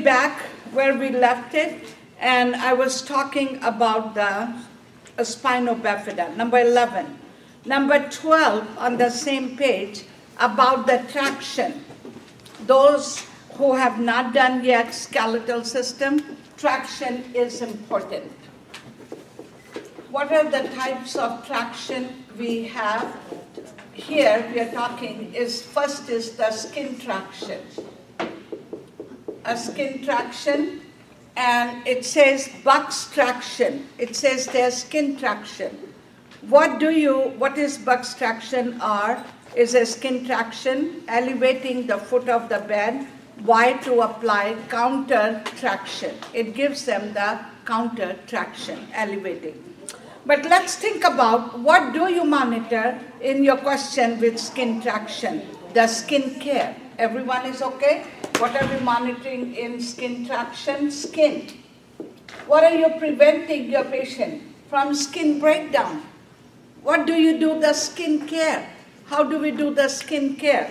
Back where we left it, and I was talking about the spina bifida, number 11. Number 12 on the same page about the traction. Those who have not done yet skeletal system, traction is important. What are the types of traction we have? Here we are talking first is the skin traction. A skin traction, and it says Buck's traction. It says there's skin traction. What is Buck's traction is a skin traction, elevating the foot of the bed. Why? To apply counter traction. It gives them the counter traction, elevating. But let's think about what do you monitor in your question with skin traction? The skin care. Everyone is okay? What are we monitoring in skin traction? Skin. What are you preventing your patient from skin breakdown? What do you do the skin care? How do we do the skin care?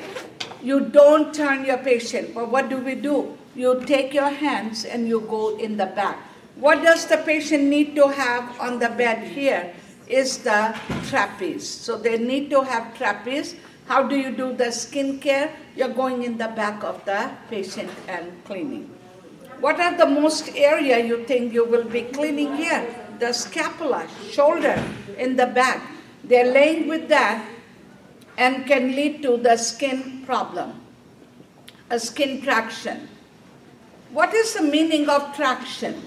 You don't turn your patient, but what do? You take your hands and you go in the back. What does the patient need to have on the bed here is the trapeze. So they need to have trapeze. How do you do the skin care? You're going in the back of the patient and cleaning. What are the most area you think you will be cleaning here? The scapula, shoulder, in the back. They're laying with that and can lead to the skin problem, a skin traction. What is the meaning of traction?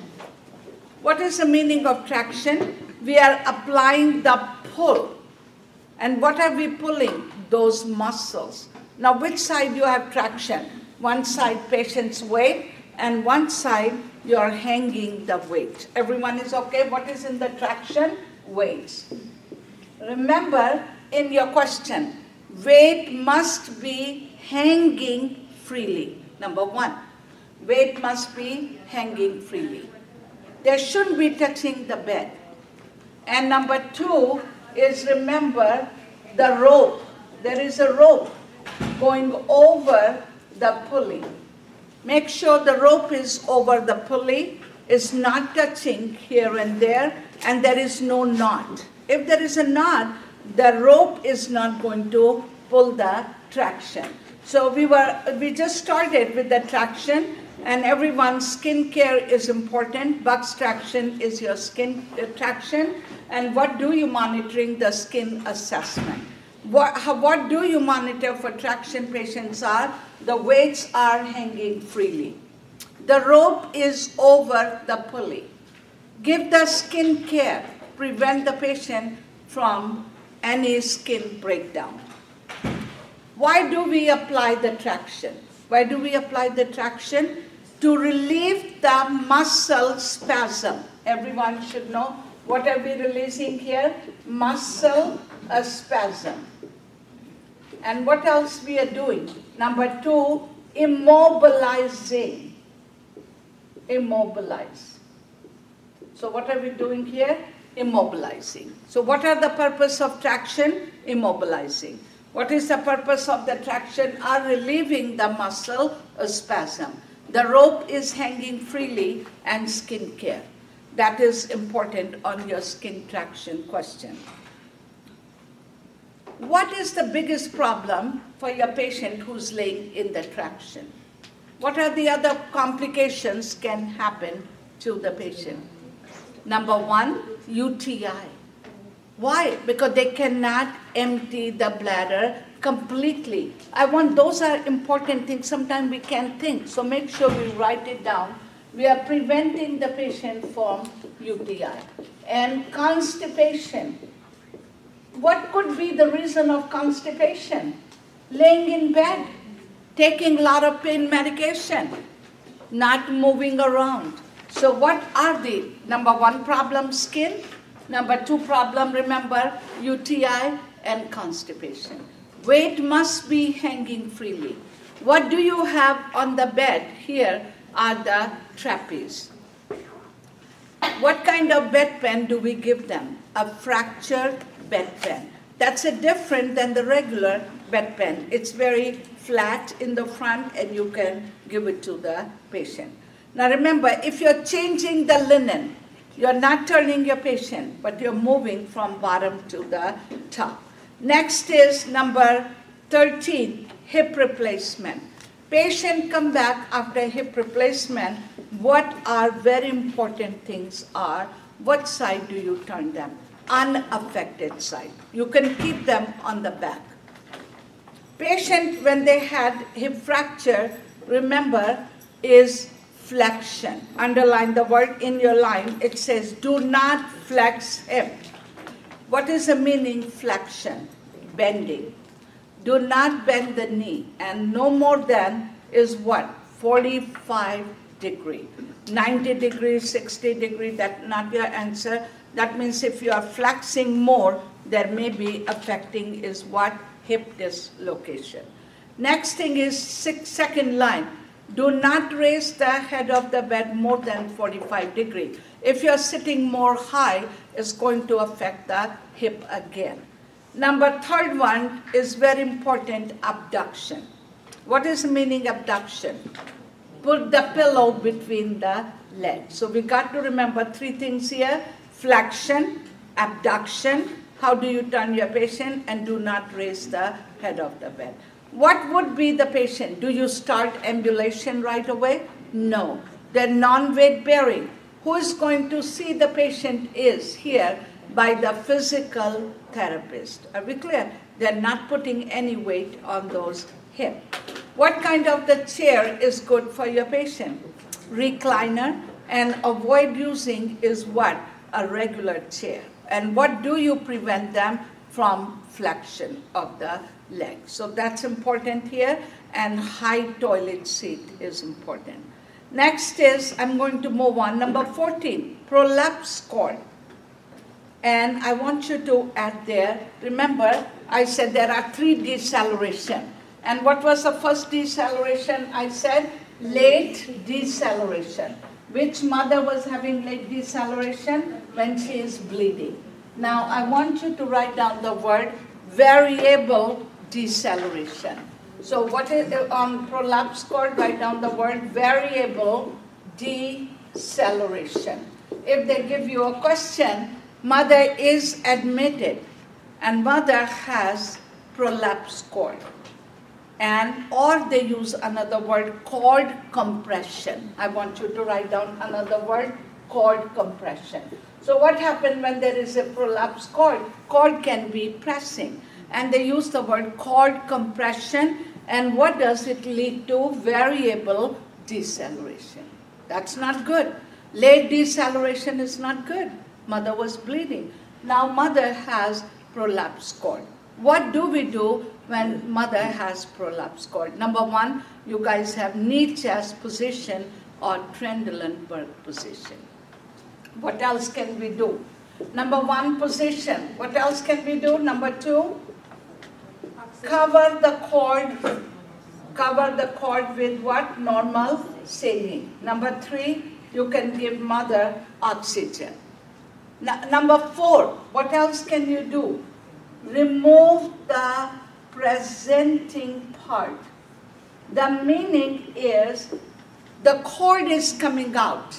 What is the meaning of traction? We are applying the pull. And what are we pulling? Those muscles. Now, which side you have traction? One side patient's weight, and one side you're hanging the weight. Everyone is okay? What is in the traction? Weights. Remember in your question, weight must be hanging freely. Number one, weight must be hanging freely. They shouldn't be touching the bed. And number two is, remember the rope. There is a rope going over the pulley. Make sure the rope is over the pulley, is not touching here and there is no knot. If there is a knot, the rope is not going to pull the traction. So we just started with the traction, and everyone's skin care is important. Buck's traction is your skin traction. And what do you monitoring? The skin assessment. What do you monitor for traction patients are? The weights are hanging freely. The rope is over the pulley. Give the skin care. Prevent the patient from any skin breakdown. Why do we apply the traction? Why do we apply the traction? To relieve the muscle spasm. Everyone should know. What are we releasing here? Muscle spasm. And what else we are doing? Number two, immobilizing. Immobilize. So what are we doing here? Immobilizing. So what are the purpose of traction? Immobilizing. What is the purpose of the traction? Relieving the muscle spasm. The rope is hanging freely, and skin care. That is important on your skin traction question. What is the biggest problem for your patient who's laying in the traction? What are the other complications can happen to the patient? Number one, UTI. Why? Because they cannot empty the bladder completely. Those are important things. Sometimes we can't think. So make sure we write it down. We are preventing the patient from UTI. And constipation. What could be the reason of constipation? Laying in bed, taking a lot of pain medication, not moving around. So what are the, number one problem, skin. Number two problem, remember, UTI and constipation. Weight must be hanging freely. What do you have on the bed? Here are the trapeze. What kind of bedpan do we give them? A fractured bedpan. That's different than the regular bedpan. It's very flat in the front, and you can give it to the patient. Now remember, if you're changing the linen, you're not turning your patient, but you're moving from bottom to the top. Next is number 13, hip replacement. Patient come back after hip replacement. What are very important things are, what side do you turn them? Unaffected side. You can keep them on the back. Patient, when they had hip fracture, remember, is flexion. Underline the word in your line. It says, do not flex hip. What is the meaning flexion? Bending. Do not bend the knee. And no more than is what? 45 degree. 90 degrees, 60 degrees, that's not your answer. That means if you are flexing more, there may be affecting is what? Hip dislocation. Next thing is second line. Do not raise the head of the bed more than 45 degrees. If you're sitting more high, it's going to affect the hip again. Number third one is very important, abduction. What is the meaning abduction? Put the pillow between the legs. So we got to remember three things here: flexion, abduction, how do you turn your patient, and do not raise the head of the bed. What would be the patient? Do you start ambulation right away? No. They're non-weight bearing. Who is going to see the patient is here by the physical therapist. Are we clear? They're not putting any weight on those hips. What kind of the chair is good for your patient? Recliner, and avoid using is what? A regular chair. And what do you prevent them from? Flexion of the leg. So that's important here, and high toilet seat is important. Next is, I'm going to move on, number 14, prolapse cord. And I want you to add there, remember I said there are 3 deceleration. And what was the first deceleration? I said late deceleration. Which mother was having late deceleration? When she is bleeding. Now I want you to write down the word variable deceleration. So what is on prolapse cord? Write down the word variable deceleration. If they give you a question, mother is admitted and mother has prolapse cord, and or they use another word, cord compression. I want you to write down another word, cord compression. So what happened when there is a prolapse cord? Cord can be pressing, and they use the word cord compression. And what does it lead to? Variable deceleration. That's not good. Late deceleration is not good. Mother was bleeding. Now mother has prolapse cord. What do we do when mother has prolapse cord? Number 1, you guys have knee chest position or Trendelenburg position. What else can we do? Number 1, position. What else can we do? Number 2, cover the cord. Cover the cord with what? Normal saline. Number 3, you can give mother oxygen. Number 4, what else can you do? Remove the presenting part. The meaning is the cord is coming out.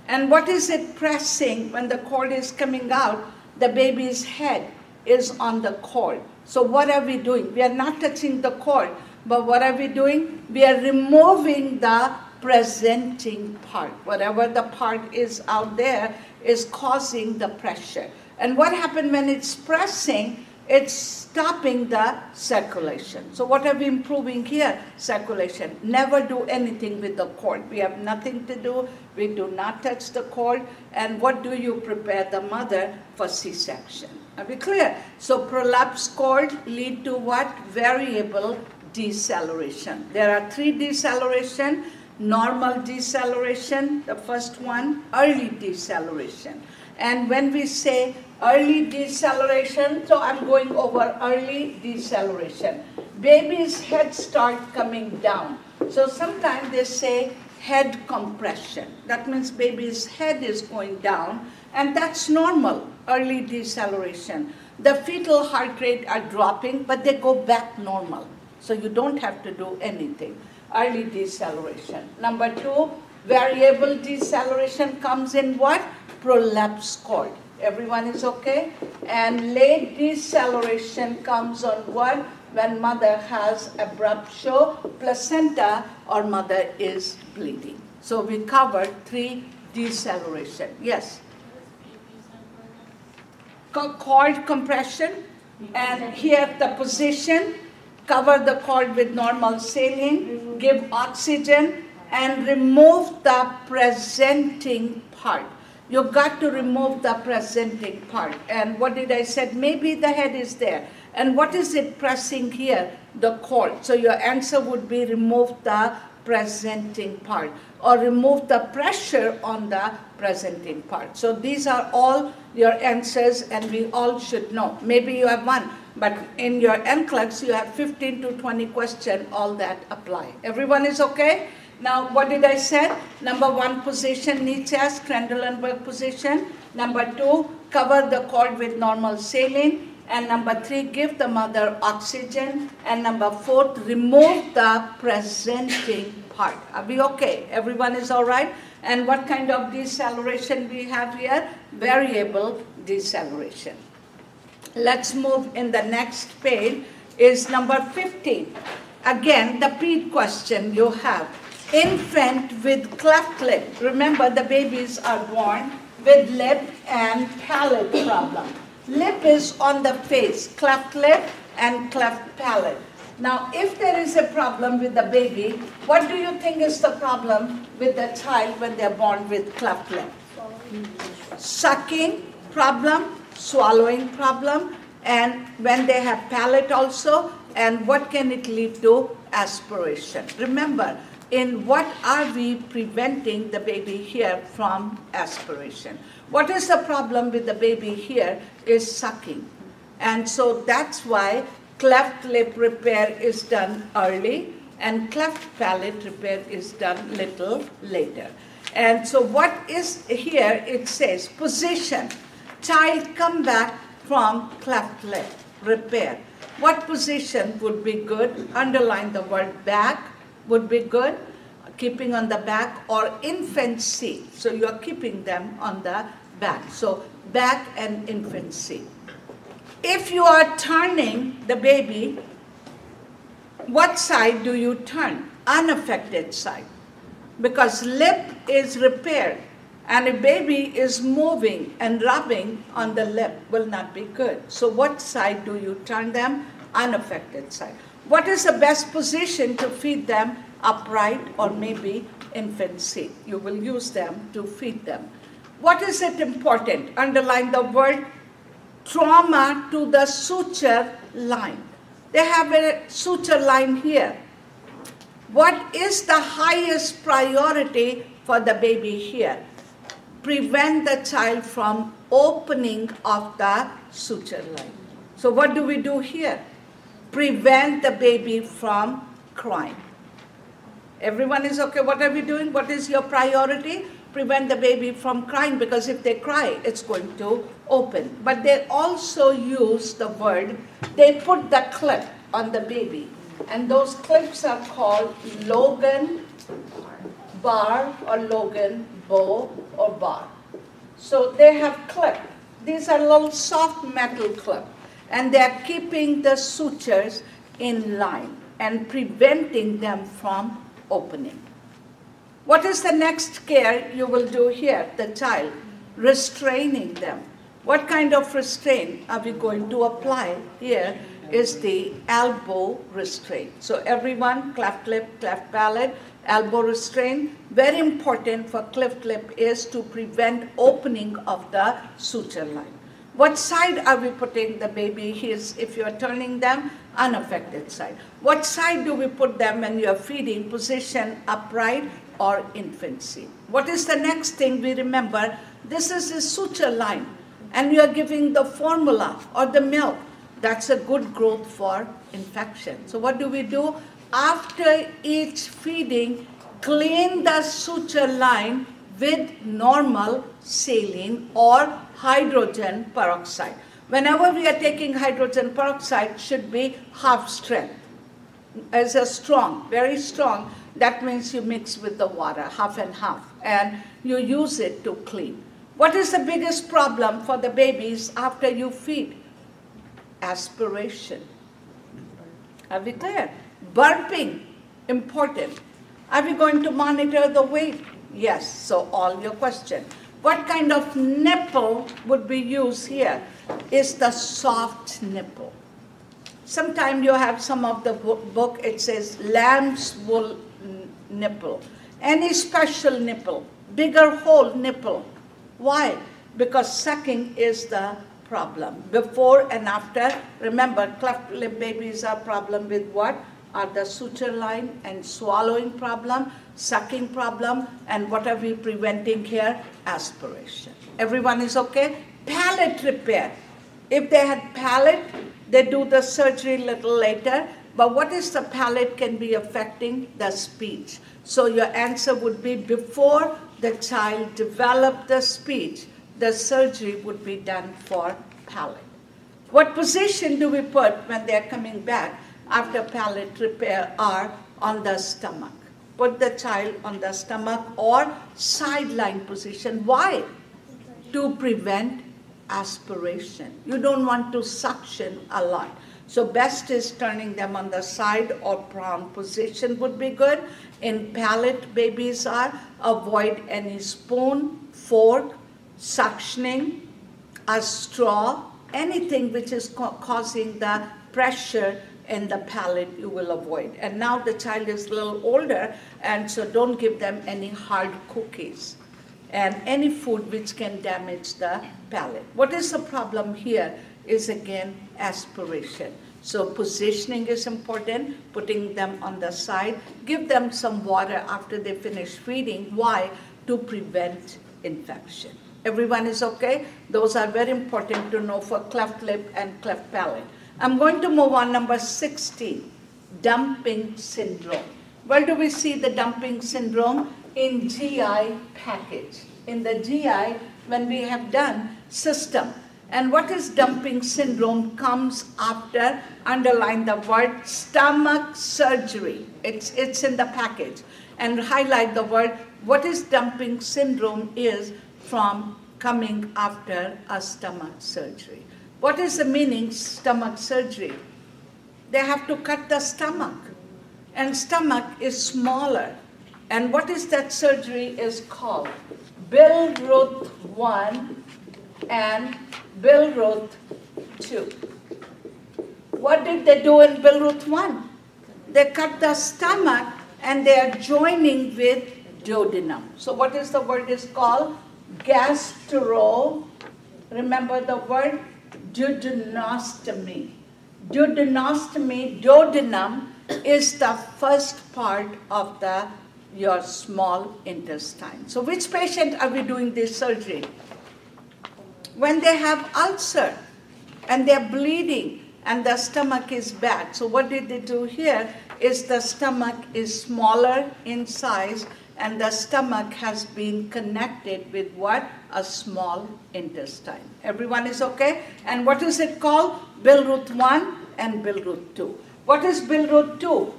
And what is it pressing when the cord is coming out? The baby's head is on the cord. So what are we doing? We are not touching the cord, but what are we doing? We are removing the presenting part. Whatever the part is out there is causing the pressure. And what happened when it's pressing? It's stopping the circulation. So what are we improving here? Circulation. Never do anything with the cord. We have nothing to do. We do not touch the cord. And what do you prepare the mother for C-section? Are we clear? So prolapse cord lead to what? Variable deceleration. There are 3 deceleration. Normal deceleration, the first one, early deceleration. And when we say early deceleration, so I'm going over early deceleration. Baby's head start coming down. So sometimes they say head compression. That means baby's head is going down, and that's normal, early deceleration. The fetal heart rate are dropping, but they go back normal. So you don't have to do anything. Early deceleration. Number 2, variable deceleration comes in what? Prolapse cord. Everyone is okay? And late deceleration comes on what? When mother has abruptio, placenta, or mother is bleeding. So we covered 3 deceleration. Yes? Cord compression, and here the position, cover the cord with normal saline, give oxygen, and remove the presenting part. You got to remove the presenting part. And what did I say? Maybe the head is there. And what is it pressing here? The cord. So your answer would be remove the presenting part, or remove the pressure on the presenting part. So these are all your answers, and we all should know. Maybe you have one, but in your NCLEX you have 15 to 20 questions, all that apply. Everyone is okay? Now, what did I say? Number 1, position, Nietzsche's Trendelenburg position. Number 2, cover the cord with normal saline. And number 3, give the mother oxygen. And number 4, remove the presenting part. Are we okay? Everyone is all right? And what kind of deceleration we have here? Variable deceleration. Let's move in the next page is number 15. Again, the PED question you have. Infant with cleft lip. Remember, the babies are born with lip and palate problem. Lip is on the face, cleft lip and cleft palate. Now, if there is a problem with the baby, what do you think is the problem with the child when they're born with cleft lip? Sucking problem, swallowing problem, and when they have palate also, and what can it lead to? Aspiration. Remember, in what are we preventing the baby here from aspiration? What is the problem with the baby here is sucking. And so that's why cleft lip repair is done early and cleft palate repair is done little later. And so what is here, it says position. Child come back from cleft lip repair. What position would be good? Underline the word back would be good, keeping on the back, or infancy. So you are keeping them on the back. So back and infancy. If you are turning the baby, what side do you turn? Unaffected side. Because lip is repaired, and a baby is moving and rubbing on the lip will not be good. So what side do you turn them? Unaffected side. What is the best position to feed them? Upright or maybe infant seat. You will use them to feed them. What is it important? Underline the word trauma to the suture line. They have a suture line here. What is the highest priority for the baby here? Prevent the child from opening of the suture line. So what do we do here? Prevent the baby from crying. Everyone is okay? What are we doing? What is your priority? Prevent the baby from crying, because if they cry, it's going to open. But they also use the word, they put the clip on the baby. And those clips are called Logan bar or Logan bow or bar. So they have clip. These are little soft metal clip. And they are keeping the sutures in line and preventing them from opening. What is the next care you will do here? The child, restraining them. What kind of restraint are we going to apply here? Is the elbow restraint. So everyone, cleft lip, cleft palate, elbow restraint. Very important for cleft lip is to prevent opening of the suture line. What side are we putting the baby? If you are turning them, unaffected side. What side do we put them when you are feeding? Position upright or infancy. What is the next thing we remember? This is a suture line, and you are giving the formula or the milk. That's a good growth for infection. So what do we do? After each feeding, clean the suture line with normal saline or hydrogen peroxide. Whenever we are taking hydrogen peroxide, should be half strength. is a strong, very strong. That means you mix with the water, half and half, and you use it to clean. What is the biggest problem for the babies after you feed? Aspiration. Are we clear? Burping, important. Are we going to monitor the weight? Yes, so all your question. What kind of nipple would be used here? Is the soft nipple. Sometimes you have some of the book, it says lamb's wool nipple. Any special nipple, bigger hole nipple. Why? Because sucking is the problem. Before and after, remember, cleft lip babies are problem with what? Are the suture line and swallowing problem, sucking problem, and what are we preventing here? Aspiration. Everyone is okay? Palate repair. If they had palate, they do the surgery a little later, but what is the palate can be affecting? The speech. So your answer would be before the child developed the speech, the surgery would be done for palate. What position do we put when they're coming back after palate repair are on the stomach? Put the child on the stomach or sideline position. Why? To prevent aspiration. You don't want to suction a lot. So best is turning them on the side or prone position would be good. In palate, babies are avoid any spoon, fork, suctioning, a straw, anything which is causing the pressure in the palate you will avoid. And now the child is a little older, and so don't give them any hard cookies and any food which can damage the palate. What is the problem here is again aspiration. So positioning is important, putting them on the side. Give them some water after they finish feeding. Why? To prevent infection. Everyone is okay? Those are very important to know for cleft lip and cleft palate. I'm going to move on, number 16, dumping syndrome. Where do we see the dumping syndrome? In GI package. In the GI, when we have done system. And what is dumping syndrome comes after, underline the word, stomach surgery. It's in the package. And highlight the word, what is dumping syndrome is from coming after a stomach surgery. What is the meaning stomach surgery? They have to cut the stomach. And stomach is smaller. And what is that surgery is called? Bilroth 1 and Bilroth 2. What did they do in Bilroth 1? They cut the stomach and they are joining with duodenum. So what is the word is called? Gastro, remember the word? Duodenostomy. Duodenostomy, duodenum is the first part of your small intestine. So which patient are we doing this surgery? When they have ulcer and they're bleeding and the stomach is bad. So what did they do here is the stomach is smaller in size and the stomach has been connected with what? A small intestine. Everyone is okay? And what is it called? Bilroth 1 and Bilroth 2. What is Bilroth 2?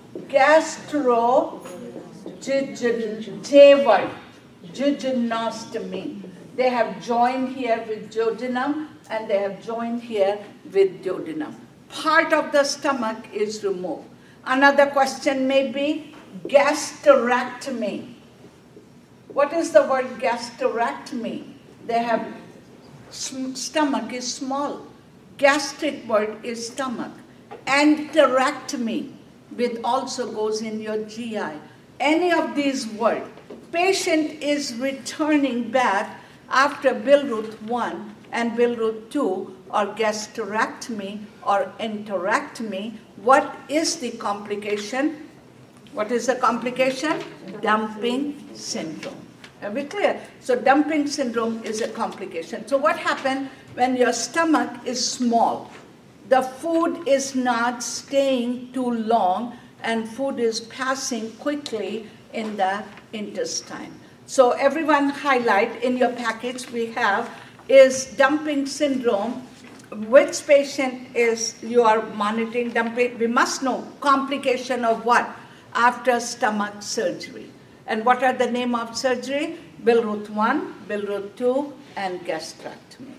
Duodenostomy. They have joined here with duodenum and they have joined here with duodenum. Part of the stomach is removed. Another question may be gastrectomy. What is the word gastrectomy? They have, stomach is small. Gastric word is stomach. Enterectomy, which also goes in your GI. Any of these words. Patient is returning back after Bilroth 1 and Bilroth 2 or gastrectomy or enterectomy. What is the complication? What is the complication? Dumping syndrome. Are we clear? So dumping syndrome is a complication. So what happens when your stomach is small? The food is not staying too long and food is passing quickly in the intestine. So everyone highlight in your package we have is dumping syndrome which patient is you are monitoring dumping? We must know complication of what? After stomach surgery. And what are the name of surgery? Bilirubin 1, Bilirubin 2, and gastrectomy.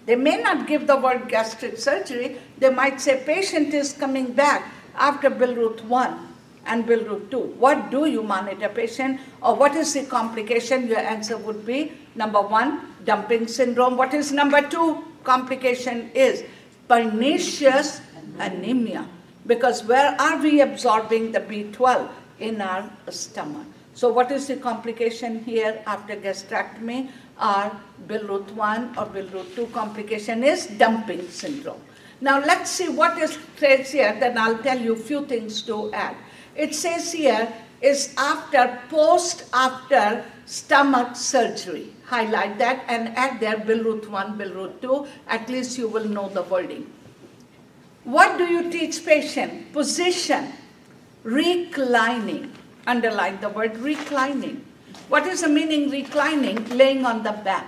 They may not give the word gastric surgery. They might say patient is coming back after Bilirubin 1 and Bilirubin 2. What do you monitor patient, or what is the complication? Your answer would be number 1, dumping syndrome. What is number 2 complication? Is pernicious anemia. Because where are we absorbing the B12? In our stomach. So what is the complication here after gastrectomy? Or Bilirubin 1 or Bilirubin 2 complication is dumping syndrome. Now let's see what it says here, then I'll tell you a few things to add. It says here is after stomach surgery. Highlight that and add there Bilirubin 1, Bilirubin 2, at least you will know the wording. What do you teach patient? Position, reclining. Underline the word reclining. What is the meaning reclining? Laying on the back.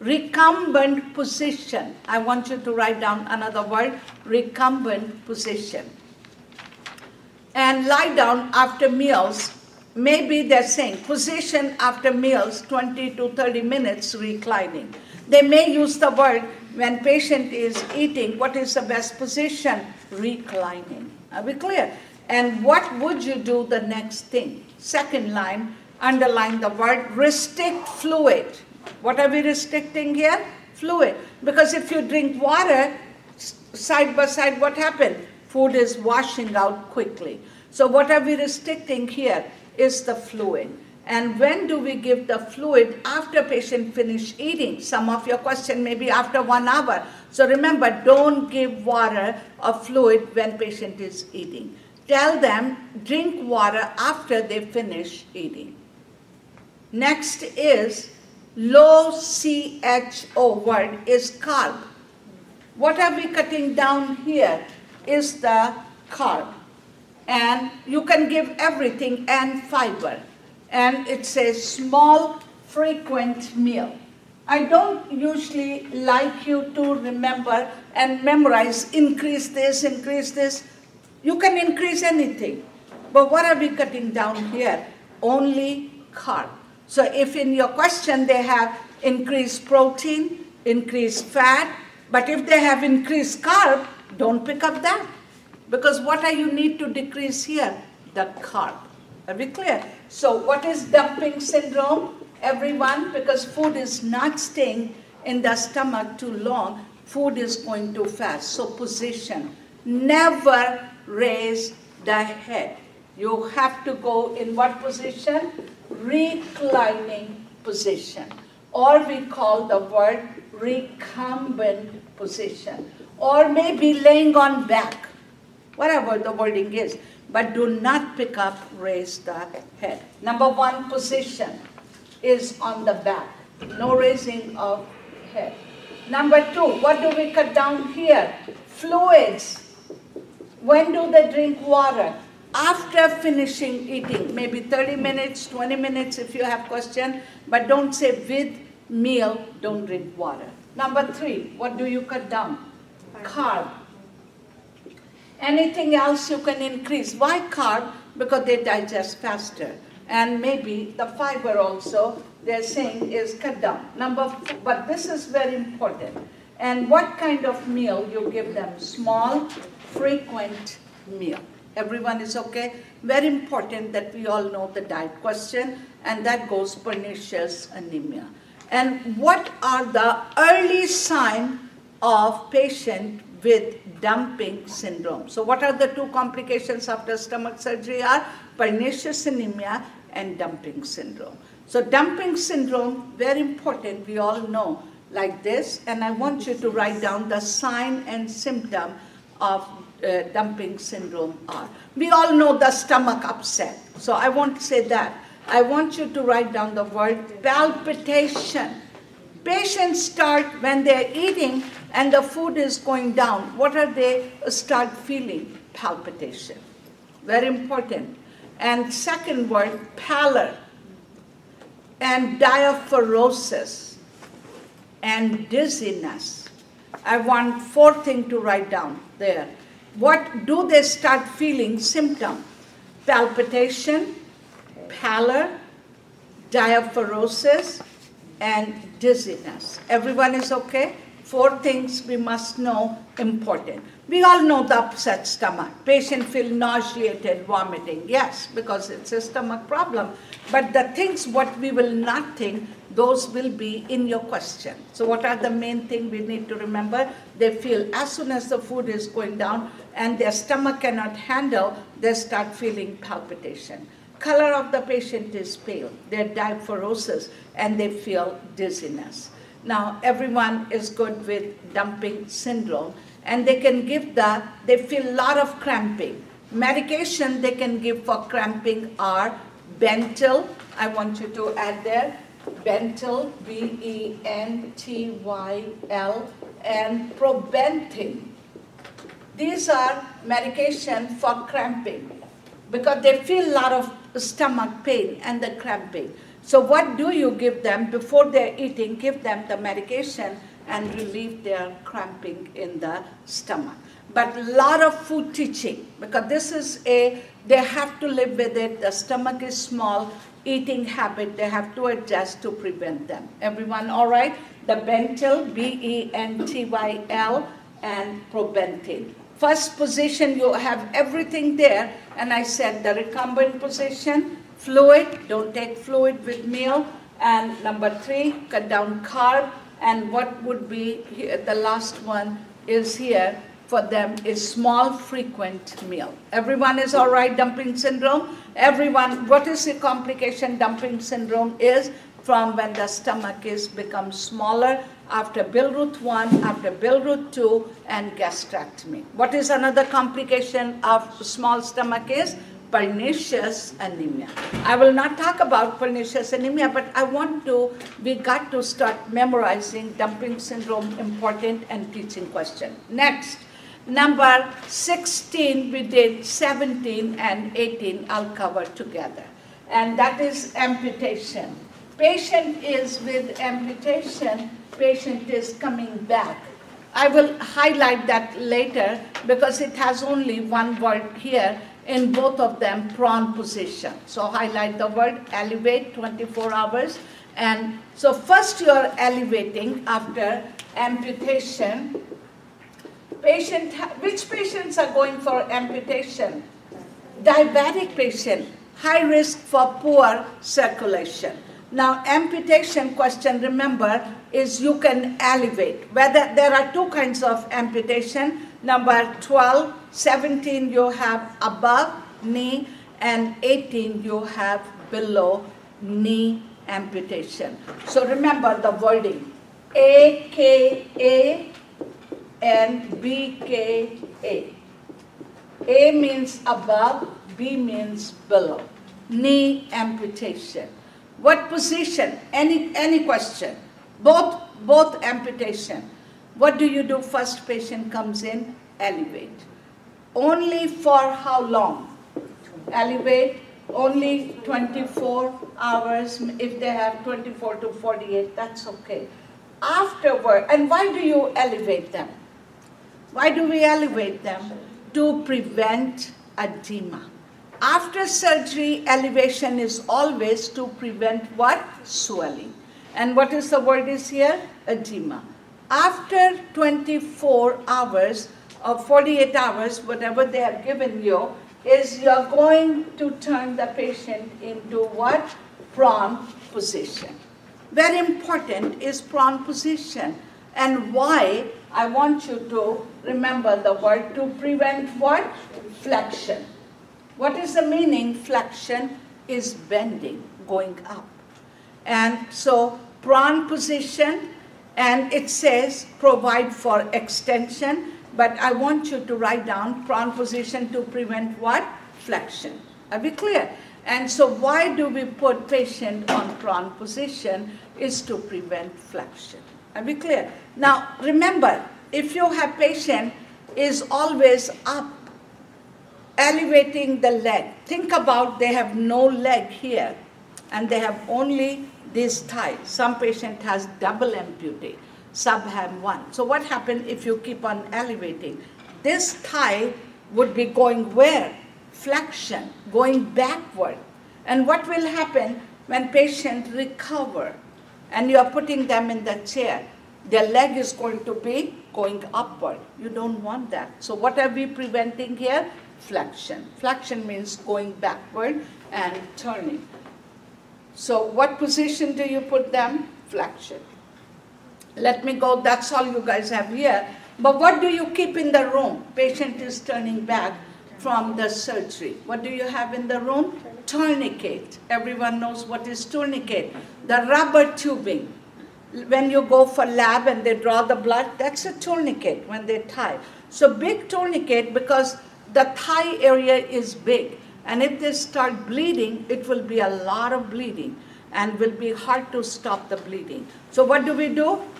Recumbent position. I want you to write down another word, recumbent position. And lie down after meals. Maybe they're saying position after meals, 20 to 30 minutes reclining. They may use the word when patient is eating, what is the best position? Reclining. Are we clear? And what would you do the next thing? Second line, underline the word restrict fluid. What are we restricting here? Fluid. Because if you drink water, side by side, what happened? Food is washing out quickly. So what are we restricting here is the fluid. And when do we give the fluid? After patient finish eating. Some of your question may be after 1 hour. So remember, don't give water or fluid when patient is eating. Tell them, drink water after they finish eating. Next is low CHO word is carb. What are we cutting down here is the carb. And you can give everything and fiber. And it says small, frequent meal. I don't usually like you to remember and memorize, increase this, increase this. You can increase anything. But what are we cutting down here? Only carb. So if in your question they have increased protein, increased fat, but if they have increased carb, don't pick up that. Because what are you need to decrease here? The carb. Are we clear? So what is dumping syndrome? Everyone, because food is not staying in the stomach too long, food is going too fast. So position. Never raise the head. You have to go in what position? Reclining position. Or we call the word recumbent position. Or maybe laying on back. Whatever the wording is. But do not pick up, raise the head. Number 1 position is on the back. No raising of head. Number 2, what do we cut down here? Fluids. When do they drink water? After finishing eating. Maybe 30 minutes, 20 minutes if you have question. But don't say with meal, don't drink water. Number 3, what do you cut down? Carb. Anything else you can increase. Why carb? Because they digest faster. And maybe the fiber also, they're saying, is cut down. But this is very important. And what kind of meal you give them? Small, frequent meal. Everyone is okay? Very important that we all know the diet question, and that goes pernicious anemia. And what are the early signs of patient with dumping syndrome? So what are the 2 complications after stomach surgery are? Pernicious anemia and dumping syndrome. So dumping syndrome, very important, we all know, like this. And I want you to write down the sign and symptom of dumping syndrome are. We all know the stomach upset. So I won't say that. I want you to write down the word palpitation. Patients start when they're eating and the food is going down. What are they start feeling? Palpitation. Very important. And second word, pallor and diaphoresis and dizziness. I want 4 things to write down there. What do they start feeling symptom? Palpitation, pallor, diaphoresis, and dizziness. Everyone is okay? 4 things we must know important. We all know the upset stomach. Patient feel nauseated, vomiting. Yes, because it's a stomach problem. But the things what we will not think, those will be in your question. So what are the main things we need to remember? They feel as soon as the food is going down and their stomach cannot handle, they start feeling palpitation. Color of the patient is pale, they're diaphoresis, and they feel dizziness. Now, everyone is good with dumping syndrome, and they can give they feel a lot of cramping. Medication they can give for cramping are Bentyl, I want you to add there, Bentyl, B-E-N-T-Y-L, and Probentin. These are medication for cramping because they feel a lot of stomach pain and the cramping. So what do you give them before they're eating? Give them the medication and relieve their cramping in the stomach. But a lot of food teaching, because this is they have to live with it. The stomach is small, eating habit, they have to adjust to prevent them. Everyone all right? The Bentyl, B-E-N-T-Y-L, and Probentin. First position, you have everything there, and I said the recumbent position, fluid, don't take fluid with meal, and number 3, cut down carb, and what would be here, the last one is here for them is small frequent meal. Everyone is all right, dumping syndrome? Everyone, what is the complication dumping syndrome is from when the stomach is becomes smaller after Bilirubin 1, after Bilirubin 2, and gastrectomy. What is another complication of small stomach is? Pernicious anemia. I will not talk about pernicious anemia, but we got to start memorizing dumping syndrome, important and teaching question. Next, number 16, we did 17 and 18, I'll cover together. And that is amputation. Patient is with amputation, patient is coming back. I will highlight that later because it has only one word here in both of them, prone position. So highlight the word elevate, 24 hours. And so first you're elevating after amputation. Which patients are going for amputation? Diabetic patient, high risk for poor circulation. Now, amputation question, remember, is you can elevate. Whether there are 2 kinds of amputation. Number 12, 17 you have above knee, and 18 you have below knee amputation. So remember the wording, AKA and BKA. A means above, B means below. Knee amputation. What position? Any question. Both amputation. What do you do? First patient comes in, elevate. Only for how long? Elevate only 24 hours. If they have 24 to 48, that's okay. Afterward, and why do you elevate them? Why do we elevate them? To prevent edema. After surgery, elevation is always to prevent what? Swelling. And what is the word is here? Edema. After 24 hours or 48 hours, whatever they have given you, is you're going to turn the patient into what? Prone position. Very important is prone position. And why? I want you to remember the word to prevent what? Flexion. What is the meaning? Flexion is bending, going up. And so prone position, and it says provide for extension, but I want you to write down prone position to prevent what? Flexion. Are we clear? And so why do we put patient on prone position is to prevent flexion. Are we clear? Now remember, if you have patient is always up, elevating the leg. Think about they have no leg here and they have only this thigh. Some patient has double amputee. subham 1. So what happens if you keep on elevating? This thigh would be going where? Flexion, going backward. And what will happen when patient recover and you are putting them in the chair? Their leg is going to be going upward. You don't want that. So what are we preventing here? Flexion. Flexion means going backward and turning. So what position do you put them? Flexion. Let me go, that's all you guys have here. But what do you keep in the room? Patient is turning back from the surgery. What do you have in the room? Tourniquet. Everyone knows what is tourniquet. The rubber tubing. When you go for lab and they draw the blood, that's a tourniquet when they tie. So big tourniquet because the thigh area is big. And if they start bleeding, it will be a lot of bleeding and will be hard to stop the bleeding. So what do?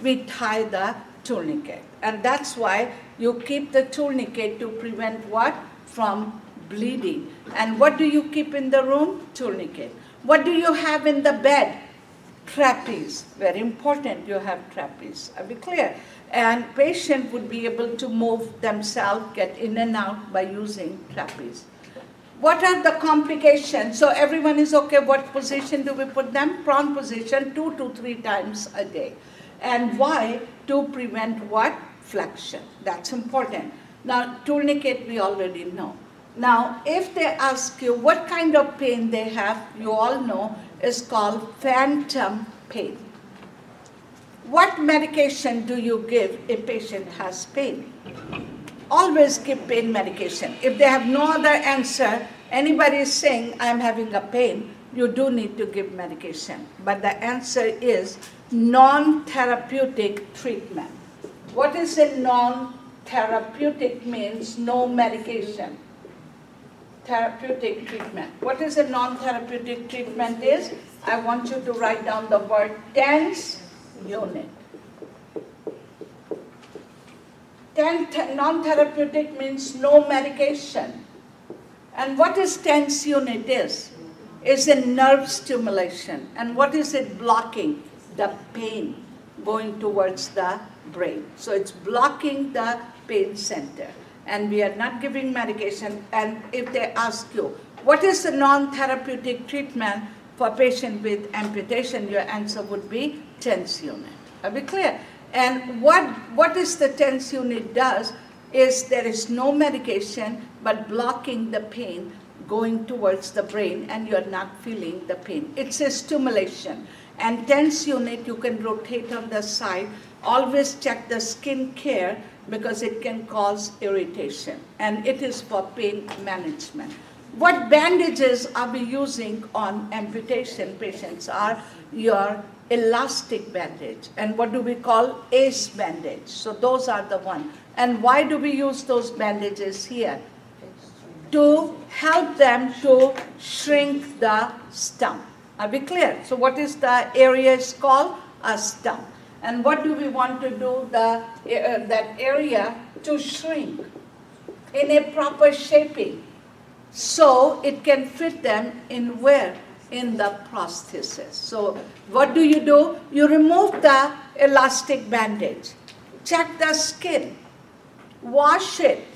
We tie the tourniquet. And that's why you keep the tourniquet to prevent what? From bleeding. And what do you keep in the room? Tourniquet. What do you have in the bed? Trapeze. Very important, you have trapeze. Are we clear? And patient would be able to move themselves, get in and out by using trapeze. What are the complications? So everyone is okay. What position do we put them? Prone position 2 to 3 times a day. And why? To prevent what? Flexion. That's important. Now, tourniquet we already know. Now, if they ask you what kind of pain they have, you all know, is called phantom pain. What medication do you give if patient has pain? Always give pain medication. If they have no other answer, anybody is saying, I'm having a pain, you do need to give medication. But the answer is non-therapeutic treatment. What is a non-therapeutic? Means no medication. Therapeutic treatment. What is a non-therapeutic treatment is? I want you to write down the word tense unit. Non-therapeutic means no medication. And what is tense unit is? Is a nerve stimulation. And what is it blocking? The pain going towards the brain. So it's blocking the pain center. And we are not giving medication. And if they ask you, what is the non-therapeutic treatment for patient with amputation? Your answer would be tense unit. Are we clear? And what is the tense unit does is there is no medication but blocking the pain going towards the brain and you're not feeling the pain. It's a stimulation. And tense unit you can rotate on the side. Always check the skin care because it can cause irritation. And it is for pain management. What bandages are we using on amputation patients are your elastic bandage. And what do we call ACE bandage? So those are the one. And why do we use those bandages here? To help them to shrink the stump. Are we clear? So what is the area is called? A stump. And what do we want to do that area to shrink in a proper shaping so it can fit them in where? In the prosthesis. So what do? You remove the elastic bandage, check the skin, wash it,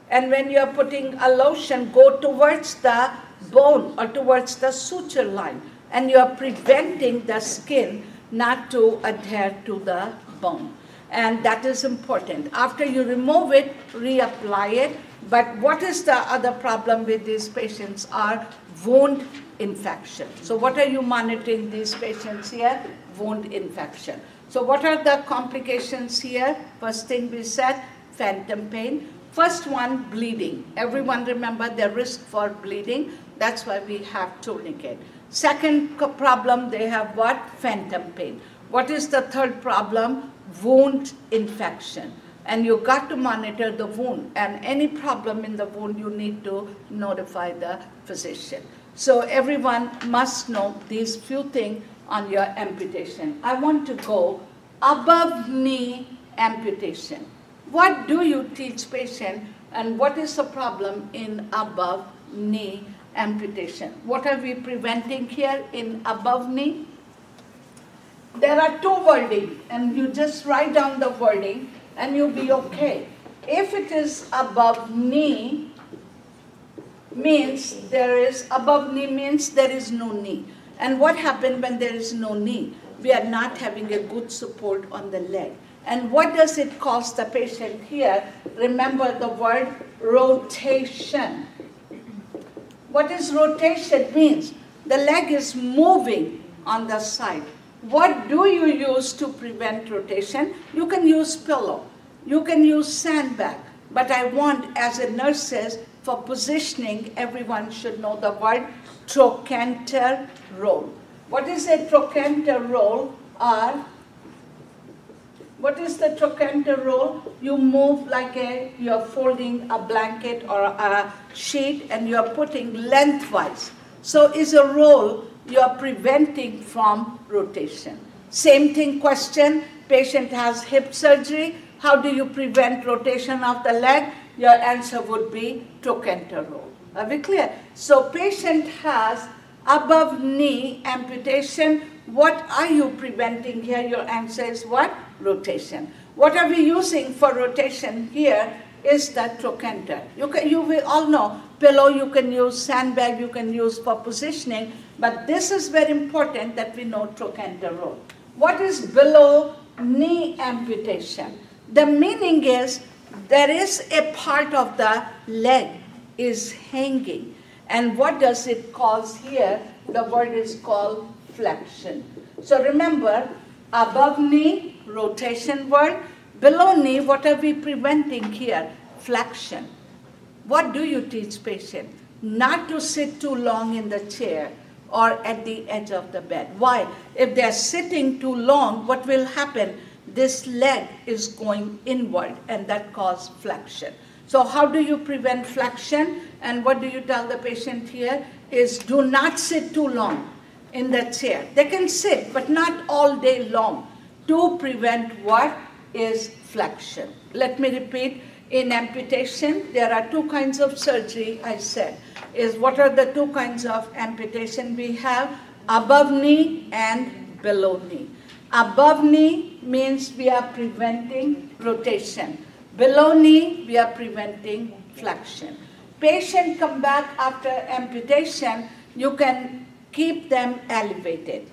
and when you are putting a lotion, go towards the bone or towards the suture line, and you are preventing the skin not to adhere to the bone. And that is important. After you remove it, reapply it. But what is the other problem with these patients are wound infection. So what are you monitoring these patients here? Wound infection. So what are the complications here? First thing we said, phantom pain. First one, bleeding. Everyone remember the risk for bleeding. That's why we have tourniquet. Second problem, they have what? Phantom pain. What is the third problem? Wound infection. And you got to monitor the wound. And any problem in the wound, you need to notify the physician. So everyone must know these few things on your amputation. I want to go above knee amputation. What do you teach patient and what is the problem in above knee amputation? What are we preventing here in above knee? there are two wording, and you just write down the wording and you'll be okay. If it is above knee, means there is no knee. And what happened when there is no knee? We are not having a good support on the leg. And what does it cause the patient here? Remember the word rotation. What does rotation means? The leg is moving on the side. What do you use to prevent rotation? You can use pillow. You can use sandbag. But I want, as a nurse says, for positioning, everyone should know the word trochanter roll. What is a trochanter roll? What is the trochanter roll? You move like you're folding a blanket or a sheet and you're putting lengthwise. So is a roll you're preventing from rotation. Same thing question, patient has hip surgery. How do you prevent rotation of the leg? Your answer would be trochanter roll. Are we clear? So patient has above knee amputation. What are you preventing here? Your answer is what? Rotation. What are we using for rotation here is the trochanter. You will all know pillow you can use, sandbag you can use for positioning, but this is very important that we know trochanter roll. What is below knee amputation? The meaning is there is a part of the leg is hanging. And what does it cause here? The word is called flexion. So remember, above knee, rotation word. Below knee, what are we preventing here? Flexion. What do you teach patient? Not to sit too long in the chair or at the edge of the bed. Why? If they're sitting too long, what will happen? This leg is going inward and that causes flexion. So how do you prevent flexion? And what do you tell the patient here? Is do not sit too long in the chair. They can sit, but not all day long. To prevent what is flexion. Let me repeat. In amputation, there are two kinds of surgery, I said. What are the two kinds of amputation we have? Above knee and below knee. Above knee means we are preventing rotation. Below knee, we are preventing flexion. Patient come back after amputation, you can keep them elevated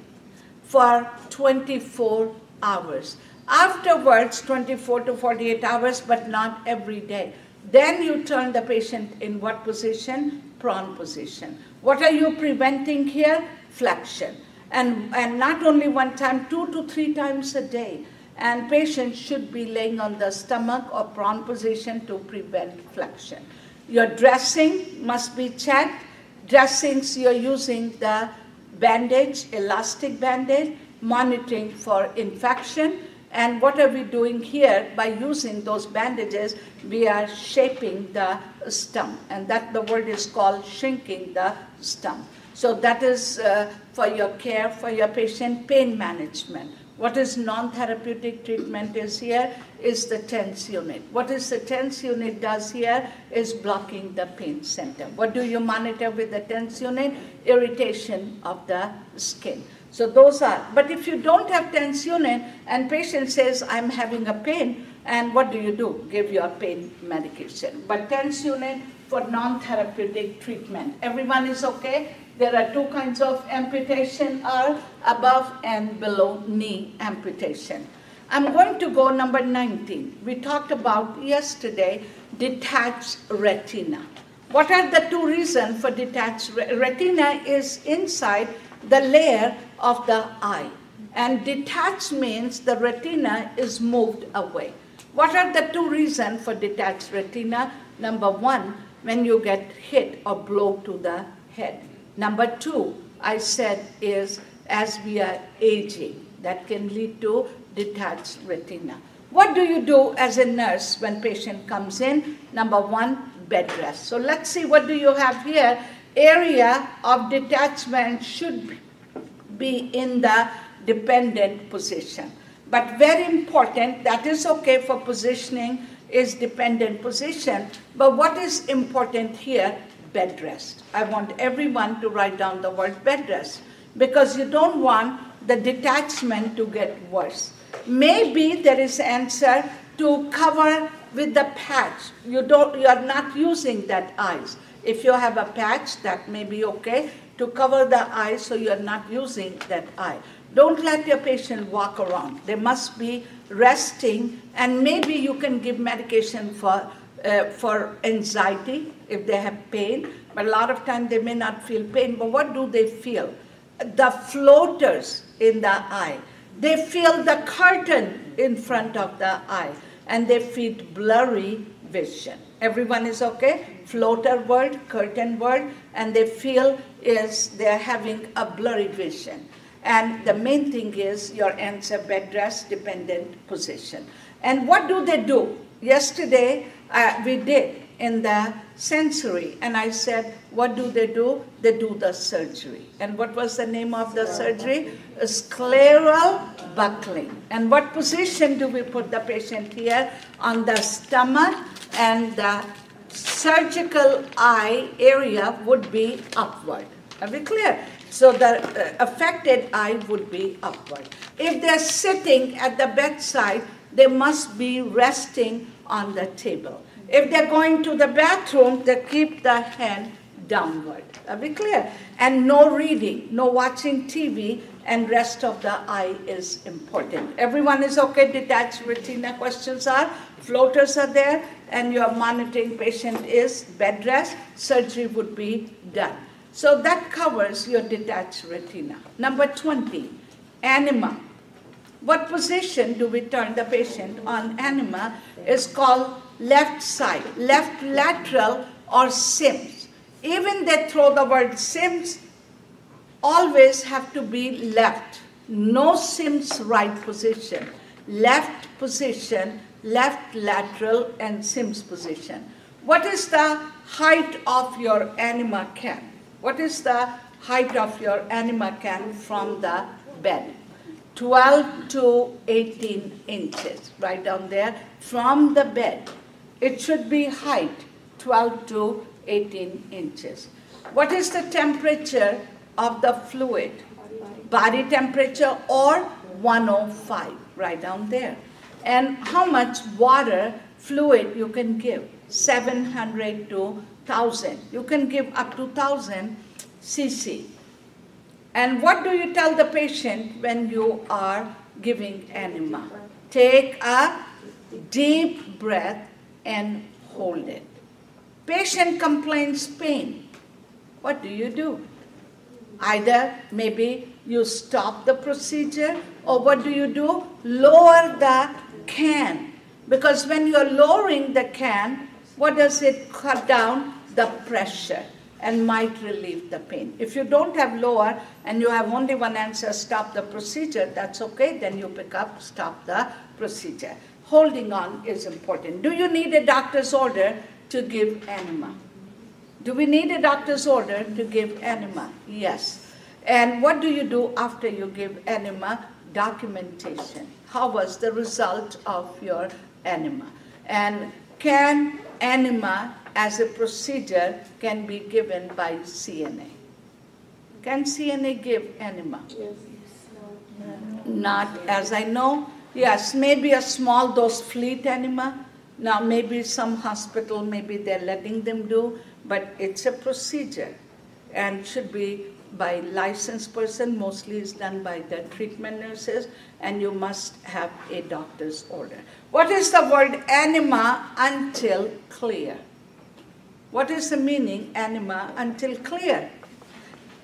for 24 hours. Afterwards, 24 to 48 hours, but not every day. Then you turn the patient in what position? Prone position. What are you preventing here? Flexion. And not only one time, 2 to 3 times a day. And patients should be laying on the stomach or prone position to prevent flexion. Your dressing must be checked. Dressings, you're using the bandage, elastic bandage, monitoring for infection. And what are we doing here? By using those bandages, we are shaping the stump. And that the word is called shrinking the stump. So that is for your care, for your patient pain management. What is non-therapeutic treatment is here is the TENS unit. What is the TENS unit does here is blocking the pain center. What do you monitor with the TENS unit? Irritation of the skin. So those are, but if you don't have TENS unit and patient says, I'm having a pain, and what do? Give your pain medication. But TENS unit for non-therapeutic treatment. Everyone is okay? There are two kinds of amputation, are above and below knee amputation. I'm going to go number 19. We talked about yesterday detached retina. What are the two reasons for detached retina? Is inside the layer of the eye. And detached means the retina is moved away. What are the two reasons for detached retina? Number one, when you get hit or blow to the head. Number two, I said, is as we are aging, that can lead to detached retina. What do you do as a nurse when patient comes in? Number one, bed rest. So let's see, what do you have here? Area of detachment should be in the dependent position. But very important, that is okay for positioning, is dependent position. But what is important here? Bed rest. I want everyone to write down the word bed rest, because you don't want the detachment to get worse. Maybe there is answer to cover with the patch. You are not using that eyes. If you have a patch, that may be okay to cover the eye so you are not using that eye. Don't let your patient walk around. They must be resting, and maybe you can give medication for anxiety if they have pain. But a lot of times they may not feel pain, but what do they feel? The floaters in the eye. They feel the curtain in front of the eye, and they feel blurry vision. Everyone is okay? Floater word, curtain word, and they feel they're having a blurry vision. And the main thing is your answer, bed rest dependent position. And what do they do? Yesterday we did in the sensory, and I said, what do? They do the surgery. And what was the name of the surgery? Scleral buckling. And what position do we put the patient here? On the stomach, and the surgical eye area would be upward. Are we clear? So the affected eye would be upward. If they're sitting at the bedside, they must be resting on the table. If they're going to the bathroom, they keep the hand downward. Are we clear? And no reading, no watching TV, and rest of the eye is important. Everyone is okay? Detached retina questions are, floaters are there, and your monitoring patient is bed rest, surgery would be done. So that covers your detached retina. Number 20, anima. What position do we turn the patient on anima is called left side, left lateral, or Sims. Even they throw the word Sims, always have to be left. No Sims right position. Left position, left lateral, and Sims position. What is the height of your anima can? What is the height of your anima can from the bed? 12 to 18 inches, right down there, from the bed. It should be height, 12 to 18 inches. What is the temperature of the fluid? Body temperature, or 105, right down there. And how much water fluid you can give? 700 to 1000. You can give up to 1000 cc. And what do you tell the patient when you are giving enema? Take a deep breath and hold it. Patient complains pain. What do? Either maybe you stop the procedure, or what do? Lower the can. Because when you're lowering the can, what does it cut down? The pressure, and might relieve the pain. If you don't have lower and you have only one answer, stop the procedure, that's okay. Then you pick up, stop the procedure. Holding on is important. Do you need a doctor's order to give enema? Do we need a doctor's order to give enema? Yes. And what do you do after you give enema? Documentation. How was the result of your enema? And can enema as a procedure can be given by CNA? Can CNA give enema? Yes. Not as I know. Yes, maybe a small dose fleet enema. Now maybe some hospital, maybe they're letting them do, but it's a procedure and should be by licensed person. Mostly is done by the treatment nurses, and you must have a doctor's order. What is the word enema until clear? What is the meaning enema until clear?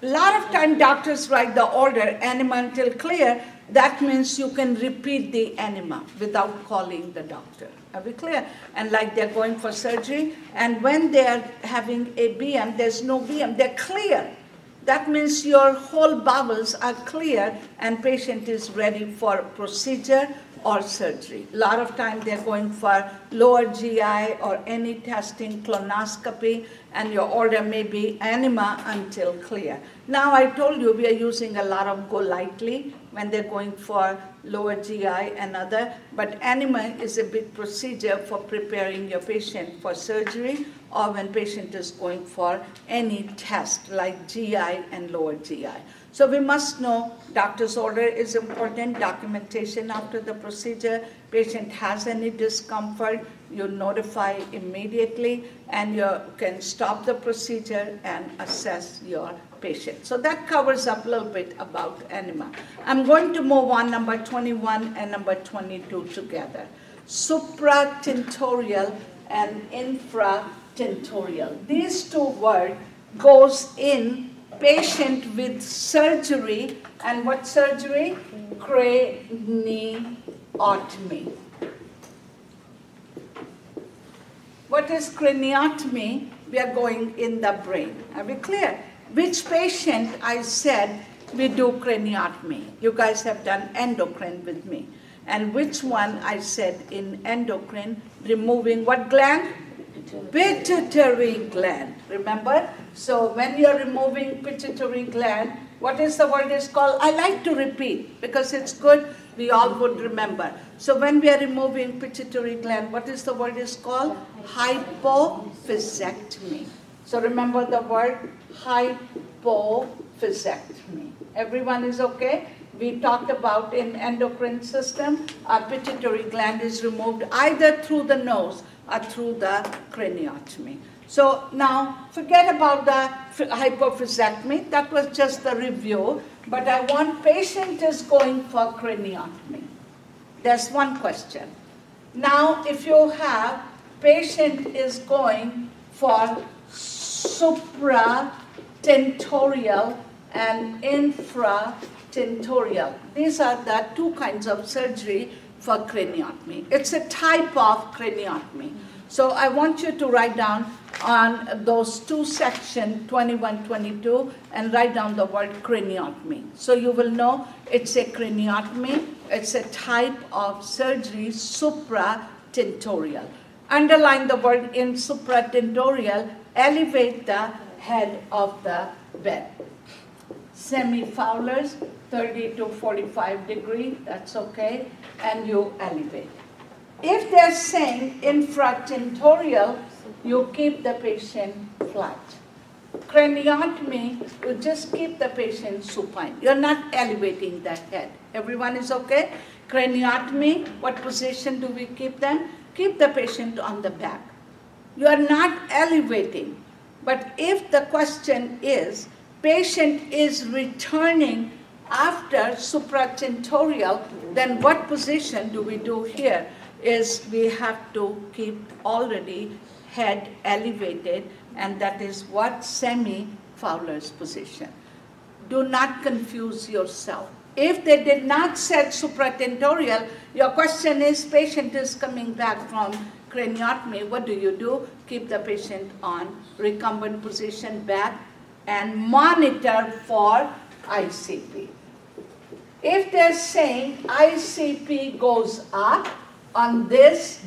A lot of time doctors write the order enema until clear. That means you can repeat the enema without calling the doctor. Are we clear? And like they're going for surgery, and when they're having a BM, there's no BM, they're clear. That means your whole bowels are clear and patient is ready for procedure or surgery. A lot of time they're going for lower GI or any testing, colonoscopy, and your order may be enema until clear. Now I told you we are using a lot of go lightly when they're going for lower GI and other, but enema is a big procedure for preparing your patient for surgery or when patient is going for any test like GI and lower GI. So we must know doctor's order is important, documentation after the procedure, patient has any discomfort, you notify immediately, and you can stop the procedure and assess your patient. So that covers up a little bit about enema. I'm going to move on number 21 and number 22 together. Supratentorial and infratentorial. These two words goes in patient with surgery, and what surgery? Craniotomy. What is craniotomy? We are going in the brain. Are we clear? Which patient I said we do craniotomy? You guys have done endocrine with me. And which one I said in endocrine, removing what gland? Pituitary gland. Remember? So when you're removing pituitary gland, what is the word is called? I like to repeat because it's good, we all would remember. So when we are removing pituitary gland, what is the word is called? Hypophysectomy. So remember the word hypophysectomy. Everyone is okay? We talked about in endocrine system, our pituitary gland is removed either through the nose or through the craniotomy. So now, forget about the hypophysectomy. That was just the review. But I want patient is going for craniotomy. That's one question. Now, if you have patient is going for supratentorial and infratentorial. These are the two kinds of surgery for craniotomy. It's a type of craniotomy. So I want you to write down on those two sections, 21, 22, and write down the word craniotomy. So you will know it's a craniotomy. It's a type of surgery, supratentorial. Underline the word in supratentorial, elevate the head of the bed. Semi-Fowler's, 30 to 45 degree, that's okay, and you elevate. If they're saying infratentorial, you keep the patient flat. Craniotomy, you just keep the patient supine. You're not elevating the head. Everyone is okay? Craniotomy, what position do we keep them? Keep the patient on the back. You are not elevating. But if the question is, patient is returning after supratentorial, then what position do we do here? Is we have to keep already head elevated, and that is what Semi-Fowler's position. Do not confuse yourself. If they did not say supratentorial, your question is patient is coming back from craniotomy, what do? Keep the patient on recumbent position back and monitor for ICP. If they're saying ICP goes up on this,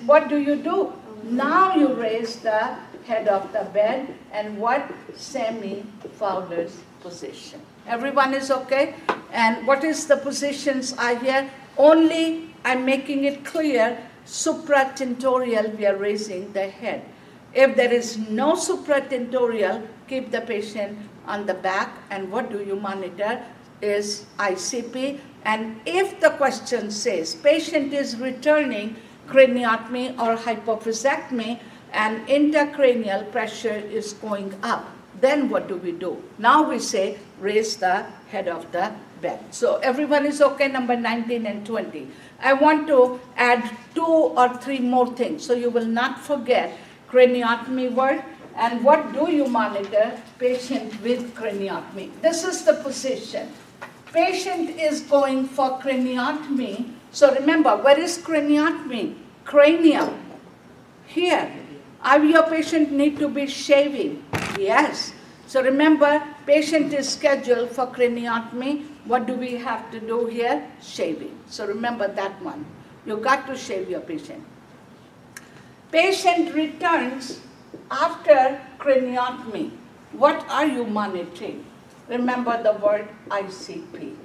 what do? Now you raise the head of the bed and what? Semi-Fowler's position. Everyone is okay? And what is the positions are here? Only I'm making it clear, supratentorial, we are raising the head. If there is no supratentorial, keep the patient on the back, and what do you monitor is ICP. And if the question says patient is returning craniotomy or hypophysectomy and intracranial pressure is going up, then what do? Now we say raise the head of the bed. So everyone is okay, number 19 and 20. I want to add 2 or 3 more things so you will not forget craniotomy word. And what do you monitor? Patient with craniotomy. This is the position. Patient is going for craniotomy. So remember, where is craniotomy? Cranium. Here. Your patient need to be shaving. Yes. So remember, patient is scheduled for craniotomy. What do we have to do here? Shaving. So remember that one. You got to shave your patient. Patient returns after craniotomy. What are you monitoring? Remember the word ICP.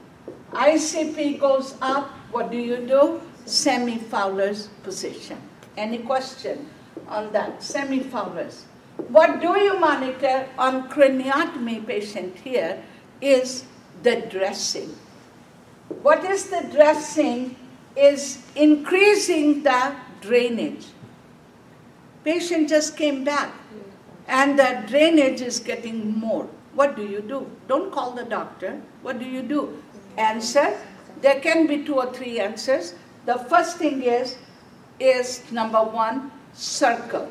ICP goes up. What do? Semi-Fowler's position. Any question on that? Semi-Fowler's. What do you monitor on craniotomy patient here? is the dressing. What is the dressing? Is increasing the drainage. Patient just came back and the drainage is getting more. What do? Don't call the doctor. What do? Answer. There can be 2 or 3 answers. The first thing is number 1, circle.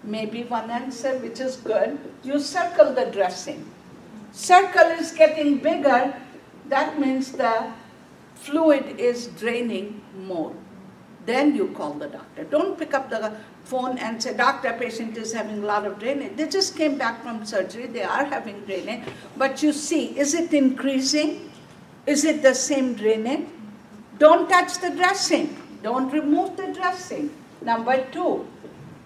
Maybe one answer, which is good. You circle the dressing. Circle is getting bigger. That means the fluid is draining more. Then you call the doctor. Don't pick up the phone and say, doctor, patient is having a lot of drainage. They just came back from surgery. They are having drainage. But you see, is it increasing? Is it the same drainage? Don't touch the dressing. Don't remove the dressing. Number 2,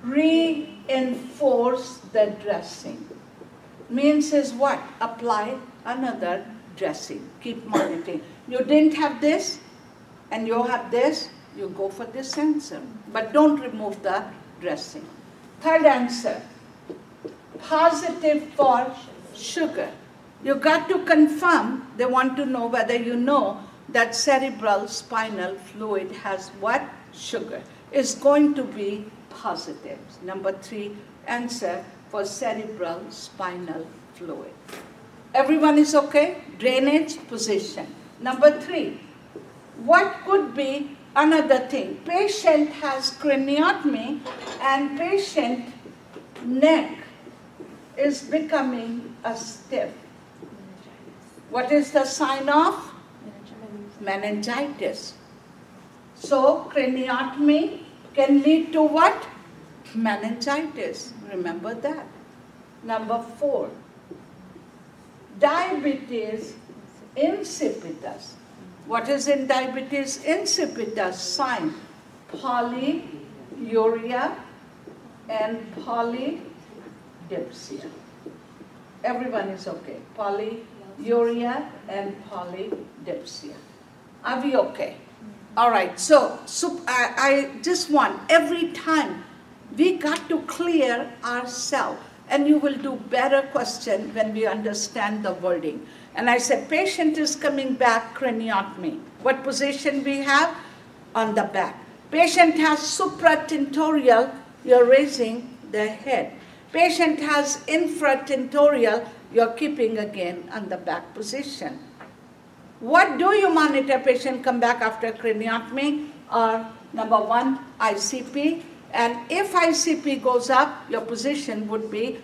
reinforce the dressing. Means is what? Apply another dressing. Keep monitoring. You didn't have this and you have this, you go for this answer. But don't remove the dressing. Third answer, positive for sugar. You got to confirm, they want to know whether you know that cerebral spinal fluid has what? Sugar. Is going to be positive. Number 3 answer for cerebral spinal fluid. Everyone is okay? Drainage, position. Number 3, what could be another thing? Patient has craniotomy and patient neck is becoming a stiff. What is the sign of? Meningitis. So craniotomy can lead to what? Meningitis. Remember that. Number 4, diabetes insipidus. What is in diabetes insipidus? Sign. Polyuria and polydipsia. Everyone is okay. Polyuria and polydipsia. Are we okay? All right, so I just want, every time, we got to clear ourselves, and you will do better question when we understand the wording. And I said, patient is coming back, craniotomy. What position we have? On the back. Patient has supratentorial, you're raising the head. Patient has infratentorial, you're keeping again on the back position. What do you monitor patient come back after craniotomy? Number 1, ICP. And if ICP goes up, your position would be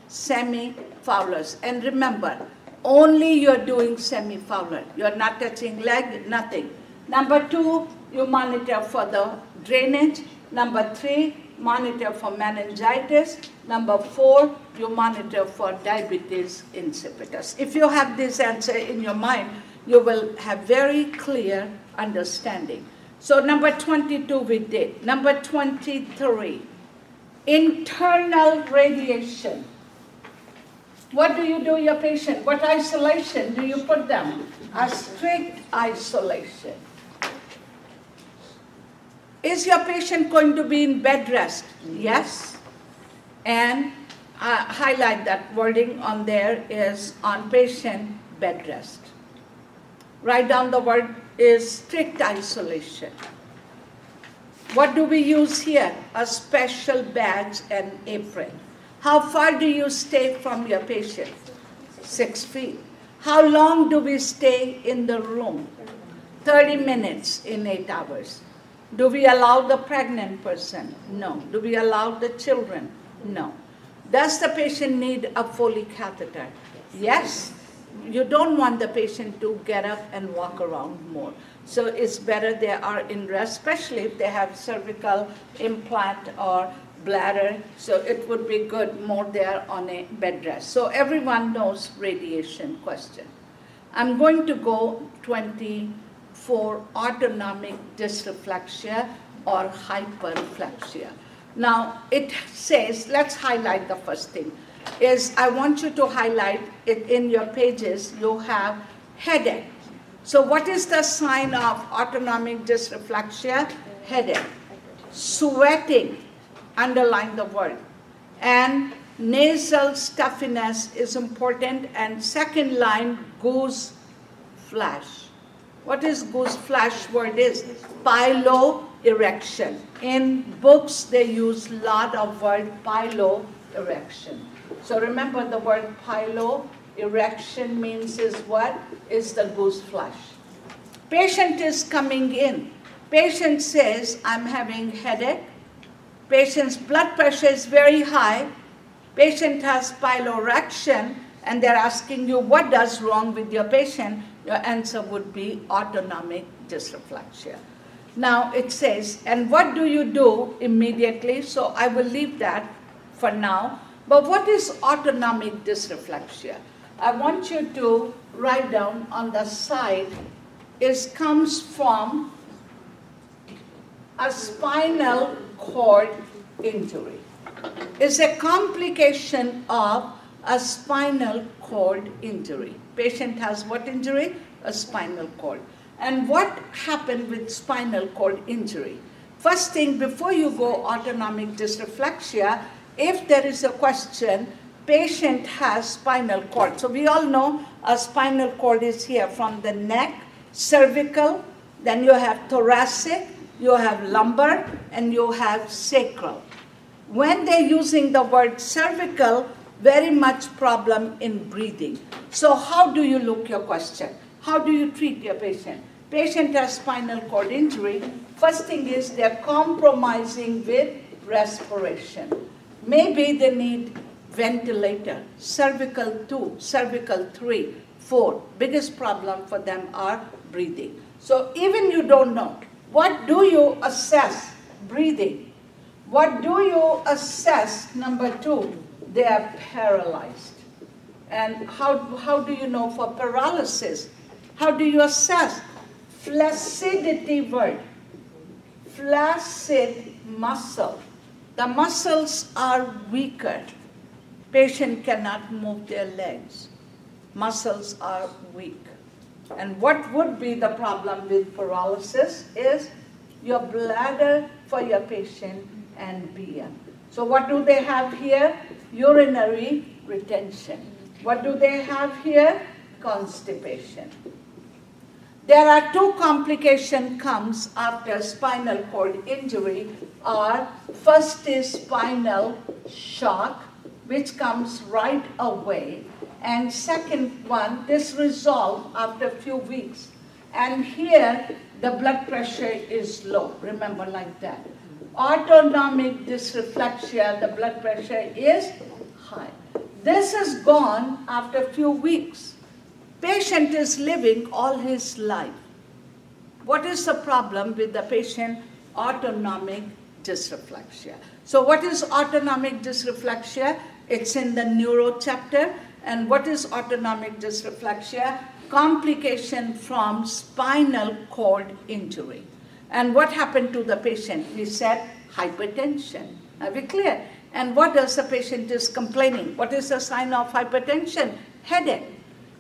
semi-fowlers. And remember, only you're doing semi-fowler. You're not touching leg, nothing. Number 2, you monitor for the drainage. Number 3, monitor for meningitis. Number 4, you monitor for diabetes insipidus. If you have this answer in your mind, you will have very clear understanding. So number 22 we did. Number 23, internal radiation. What do you do your patient? What isolation do you put them? A strict isolation. Is your patient going to be in bed rest? Yes. And highlight that wording on there is on patient bed rest. Write down the word is strict isolation. What do we use here? A special badge and apron. How far do you stay from your patient? 6 feet. How long do we stay in the room? 30 minutes in 8 hours. Do we allow the pregnant person? No. Do we allow the children? No. Does the patient need a Foley catheter? Yes. You don't want the patient to get up and walk around more. So it's better they are in rest, especially if they have cervical implant or bladder. So it would be good more there on a bed rest. So everyone knows radiation question. I'm going to go 24, autonomic dysreflexia or hyperreflexia. Now it says, let's highlight the first thing. Is I want you to highlight it in your pages. You have headache. So what is the sign of autonomic dysreflexia? Headache. Sweating, underline the word. And nasal stuffiness is important, and second line, goose flash. What is goose flash word is? Piloerection. In books, they use lot of word piloerection. So remember the word piloerection means is what? Is the goose flash. Patient is coming in. Patient says, I'm having headache. Patient's blood pressure is very high. Patient has piloerection, and they're asking you, what does wrong with your patient? Your answer would be autonomic dysreflexia. Now it says, and what do you do immediately? So I will leave that for now. But what is autonomic dysreflexia? I want you to write down on the side, it comes from a spinal cord injury. It's a complication of a spinal cord injury. Patient has what injury? A spinal cord. And what happened with spinal cord injury? First thing, before you go autonomic dysreflexia, if there is a question, patient has spinal cord. So we all know a spinal cord is here from the neck, cervical, then you have thoracic, you have lumbar, and you have sacral. When they're using the word cervical, very much problem in breathing. So how do you look your question? How do you treat your patient? Patient has spinal cord injury. First thing is they're compromising with respiration. Maybe they need ventilator, cervical 2, cervical 3, 4. Biggest problem for them are breathing. So even you don't know, what do you assess? Breathing. What do you assess? Number 2, they are paralyzed. And how do you know for paralysis? How do you assess? Flaccidity word. Flaccid muscle. The muscles are weaker. Patient cannot move their legs. Muscles are weak. And what would be the problem with paralysis is your bladder for your patient and BM. So what do they have here? Urinary retention. What do they have here? Constipation. There are 2 complications comes after spinal cord injury. First is spinal shock, which comes right away. And second one, this resolve after a few weeks. And here, the blood pressure is low. Remember like that. Autonomic dysreflexia, the blood pressure is high. This is gone after a few weeks. Patient is living all his life. What is the problem with the patient? Autonomic dysreflexia. So what is autonomic dysreflexia? It's in the neuro chapter. And what is autonomic dysreflexia? Complication from spinal cord injury. And what happened to the patient? We said hypertension. Are we clear? And what does the patient is complaining? What is the sign of hypertension? Headache.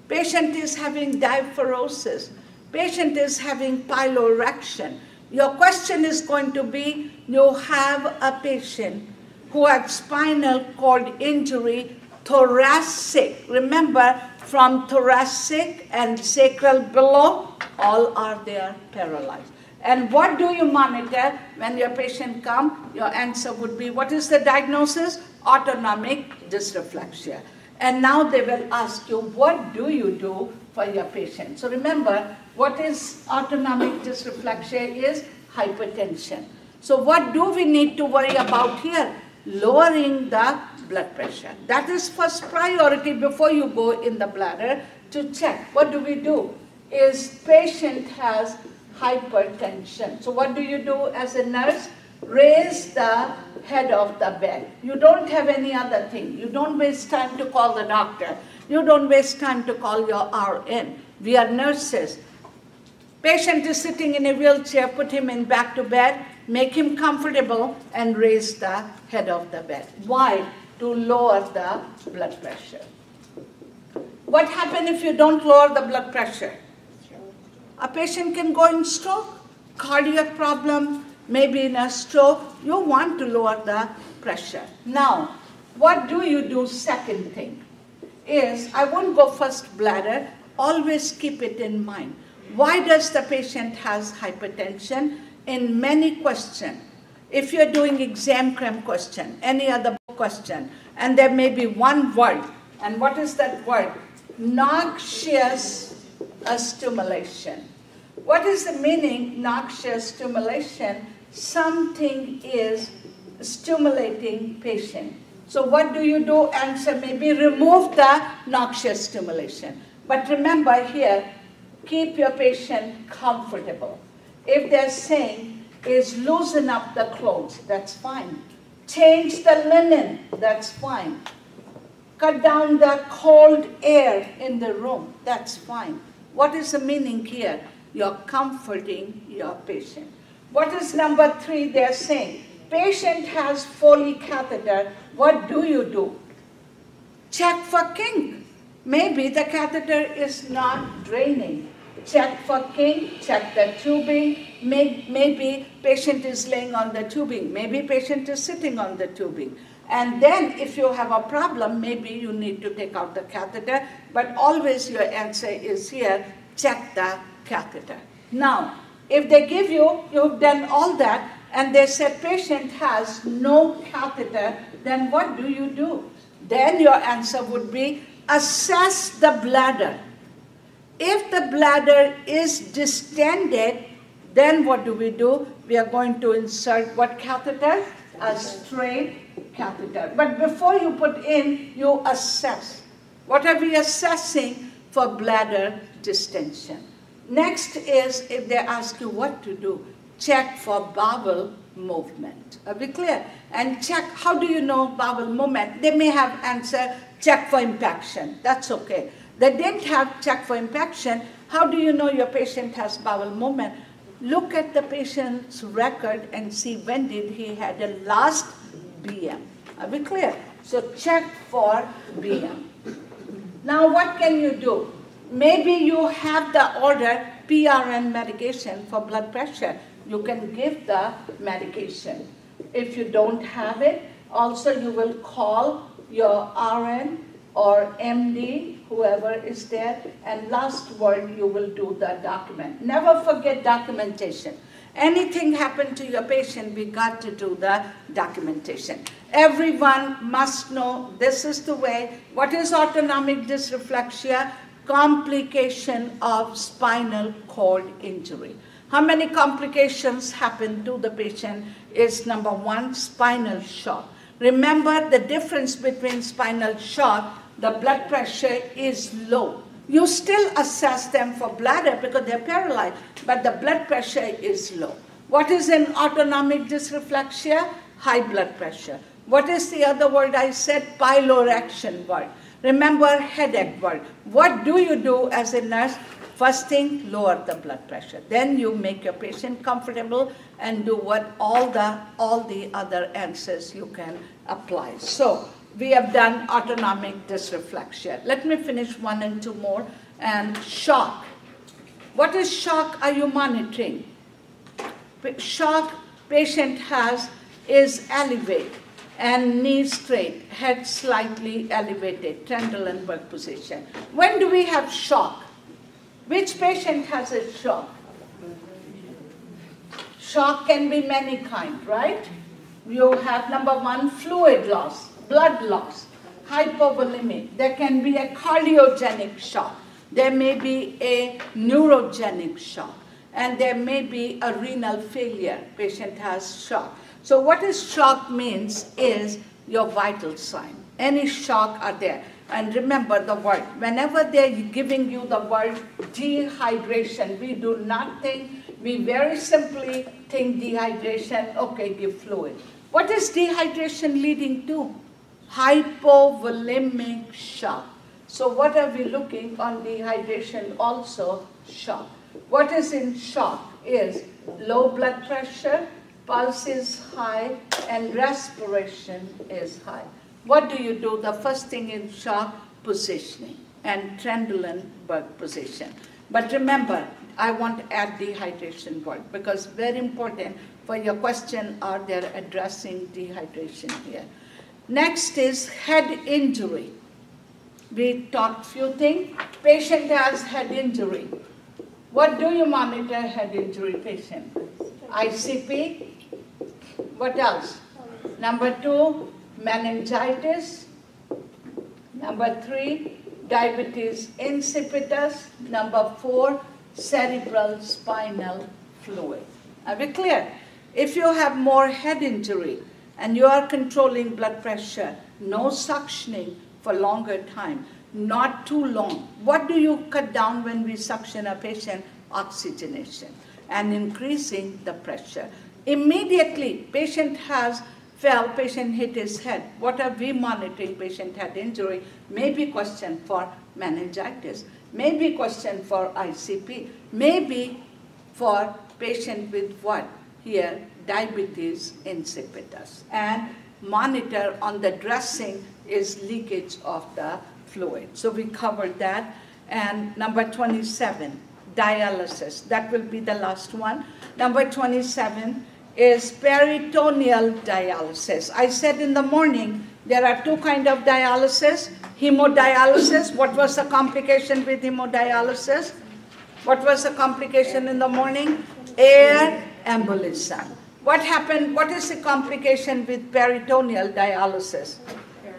Patient is having diaphoresis. Patient is having piloerection. Your question is going to be, you have a patient who had spinal cord injury, thoracic. Remember, from thoracic and sacral below, all are there paralyzed. And what do you monitor when your patient comes? Your answer would be, what is the diagnosis? Autonomic dysreflexia. And now they will ask you, what do you do for your patient? So remember, what is autonomic dysreflexia is hypertension. So what do we need to worry about here? Lowering the blood pressure. That is first priority before you go in the bladder to check. What do we do? Is patient has hypertension. So what do you do as a nurse? Raise the head of the bed. You don't have any other thing. You don't waste time to call the doctor. You don't waste time to call your RN. We are nurses. Patient is sitting in a wheelchair, put him in back to bed, make him comfortable, and raise the head of the bed. Why? To lower the blood pressure. What happens if you don't lower the blood pressure? A patient can go in stroke, cardiac problem, maybe in a stroke. You want to lower the pressure. Now, what do you do? Second thing is, I won't go first bladder, always keep it in mind. Why does the patient has hypertension? In many questions, if you're doing exam cram question, any other question, and there may be one word, and what is that word? Noxious stimulation. What is the meaning noxious stimulation? Something is stimulating patient. So what do you do? Answer maybe remove the noxious stimulation. But remember here, keep your patient comfortable. If they're saying is loosen up the clothes, that's fine. Change the linen, that's fine. Cut down the cold air in the room, that's fine. What is the meaning here? You're comforting your patient. What is number 3 they're saying? Patient has Foley catheter, what do you do? Check for kink. Maybe the catheter is not draining. Check for kink, check the tubing. Maybe patient is laying on the tubing. Maybe patient is sitting on the tubing. And then if you have a problem, maybe you need to take out the catheter. But always your answer is here, check the catheter. Now, if they give you, you've done all that, and they said patient has no catheter, then what do you do? Then your answer would be assess the bladder. If the bladder is distended, then what do? We are going to insert what catheter? A straight catheter. But before you put in, you assess. What are we assessing for bladder distension? Next is, if they ask you what to do, check for bowel movement. Are we clear? And check, how do you know bowel movement? They may have answer, check for impaction. That's okay. They didn't have check for impaction. How do you know your patient has bowel movement? Look at the patient's record and see when did he had a last BM. Are we clear? So check for BM. Now what can you do? Maybe you have the order PRN medication for blood pressure. You can give the medication. If you don't have it, also you will call your RN or MD, whoever is there, and last word you will do the document. Never forget documentation. Anything happened to your patient, we got to do the documentation. Everyone must know this is the way. What is autonomic dysreflexia? Complication of spinal cord injury. How many complications happen to the patient is number 1, spinal shock. Remember the difference between spinal shock, the blood pressure is low. You still assess them for bladder because they're paralyzed, but the blood pressure is low. What is an autonomic dysreflexia? High blood pressure. What is the other word I said? Piloerection word. Remember headache word. What do you do as a nurse? First thing, lower the blood pressure. Then you make your patient comfortable and do what all the other answers you can apply. So we have done autonomic dysreflexia. Let me finish 1 and 2 more. And shock. What is shock are you monitoring? Shock patient has is elevate and knee straight, head slightly elevated, Trendelenburg position. When do we have shock? Which patient has a shock? Shock can be many kind, right? You have number 1, fluid loss, blood loss, hypovolemic. There can be a cardiogenic shock. There may be a neurogenic shock. And there may be a renal failure. Patient has shock. So what is shock means is your vital sign. Any shock are there. And remember the word. Whenever they're giving you the word dehydration, we do not think, we very simply think dehydration, okay, give fluid. What is dehydration leading to? Hypovolemic shock. So what are we looking on dehydration? Also shock. What is in shock is low blood pressure, pulse is high, and respiration is high. What do you do? The first thing in shock, positioning and Trendelenburg position. But remember, I want to add dehydration word because very important for your question, are they addressing dehydration here? Next is head injury. We talked few things. Patient has head injury. What do you monitor head injury patient? ICP. What else? Number 2, meningitis. Number 3, diabetes insipidus. Number 4, cerebral spinal fluid. Are we clear? If you have more head injury and you are controlling blood pressure, no suctioning for longer time, not too long. What do you cut down when we suction a patient? Oxygenation and increasing the pressure. Immediately, patient fell, patient hit his head. What are we monitoring? Patient had injury. Maybe question for meningitis. Maybe question for ICP. Maybe for patient with what? Here, diabetes insipidus. And monitor on the dressing is leakage of the fluid. So we covered that. And number 27, dialysis. That will be the last one. Number 27 is peritoneal dialysis. I said in the morning, there are 2 kinds of dialysis. Hemodialysis. What was the complication with hemodialysis? What was the complication in the morning? Air embolism. What happened? What is the complication with peritoneal dialysis?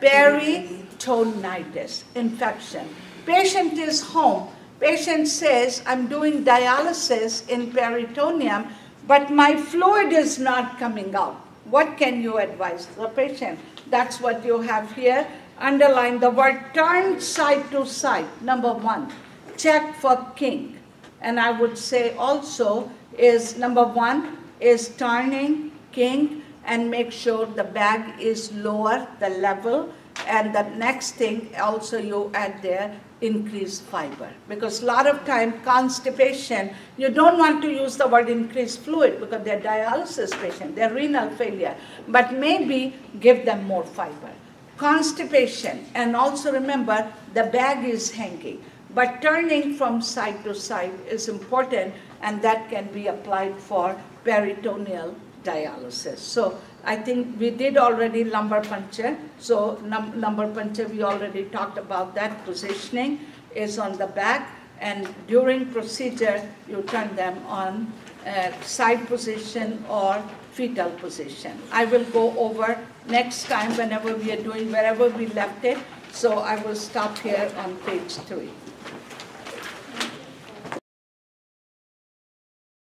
Peritonitis, infection. Patient is home. Patient says, I'm doing dialysis in peritoneum, but my fluid is not coming out. What can you advise the patient? That's what you have here. Underline the word turn side to side. Number 1, check for kink. And I would say also is number 1 is turning, kink, and make sure the bag is lower, the level. And the next thing also you add there, increase fiber. Because a lot of time constipation, you don't want to use the word increased fluid because they're dialysis patient, they're renal failure. But maybe give them more fiber. Constipation, and also remember the bag is hanging. But turning from side to side is important, and that can be applied for peritoneal dialysis. So I think we did already lumbar puncture. So lumbar puncture, we already talked about that. Positioning is on the back, and during procedure, you turn them on side position or fetal position. I will go over next time whenever we are doing, wherever we left it. So I will stop here on page 3.